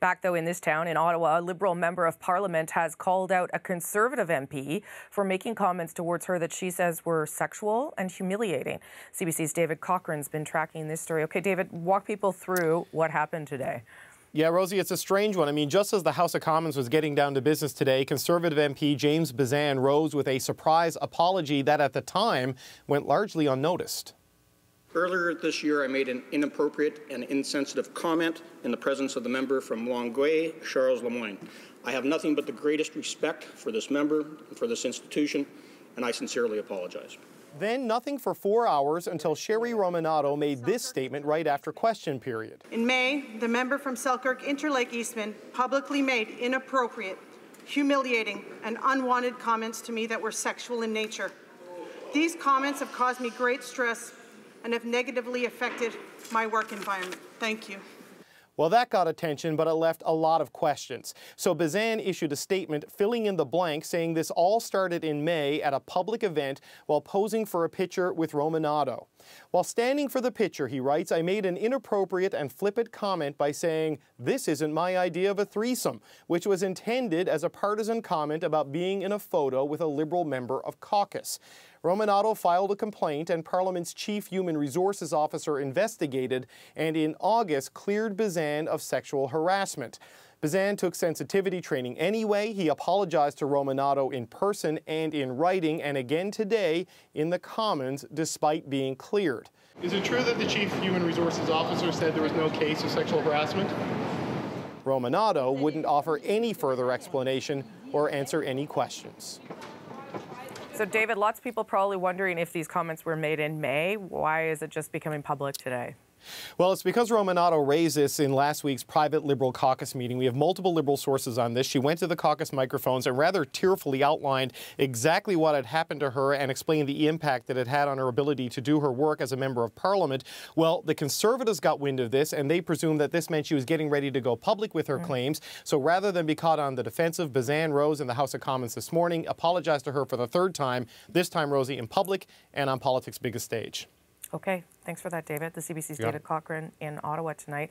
Back, though, in this town, in Ottawa, a Liberal member of Parliament has called out a Conservative MP for making comments towards her that she says were sexual and humiliating. CBC's David Cochran's been tracking this story. Okay, David, walk people through what happened today. Yeah, Rosie, it's a strange one. I mean, just as the House of Commons was getting down to business today, Conservative MP James Bezan rose with a surprise apology that at the time went largely unnoticed. Earlier this year, I made an inappropriate and insensitive comment in the presence of the member from Longueuil, Charles Lemoyne. I have nothing but the greatest respect for this member and for this institution, and I sincerely apologize. Then nothing for 4 hours until Sherry Romanado made this statement right after question period. In May, the member from Selkirk Interlake Eastman publicly made inappropriate, humiliating, and unwanted comments to me that were sexual in nature. These comments have caused me great stress and have negatively affected my work environment. Thank you. Well, that got attention, but it left a lot of questions. So Bezan issued a statement filling in the blank, saying this all started in May at a public event while posing for a picture with Romanado. While standing for the picture, he writes, I made an inappropriate and flippant comment by saying, this isn't my idea of a threesome, which was intended as a partisan comment about being in a photo with a Liberal member of caucus. Romanado filed a complaint and Parliament's Chief Human Resources Officer investigated and in August cleared Bezan of sexual harassment. Bezan took sensitivity training anyway. He apologized to Romanado in person and in writing and again today in the Commons despite being cleared. Is it true that the Chief Human Resources Officer said there was no case of sexual harassment? Romanado wouldn't offer any further explanation or answer any questions. So, David, lots of people probably wondering if these comments were made in May. Why is it just becoming public today? Well, it's because Romanado raised this in last week's private Liberal caucus meeting. We have multiple Liberal sources on this. She went to the caucus microphones and rather tearfully outlined exactly what had happened to her and explained the impact that it had on her ability to do her work as a member of Parliament. Well, the Conservatives got wind of this and they presumed that this meant she was getting ready to go public with her claims. So rather than be caught on the defensive, Bezan rose in the House of Commons this morning, apologized to her for the third time, this time, Rosie, in public and on politics' biggest stage. Okay, thanks for that, David. The CBC's David Cochran in Ottawa tonight.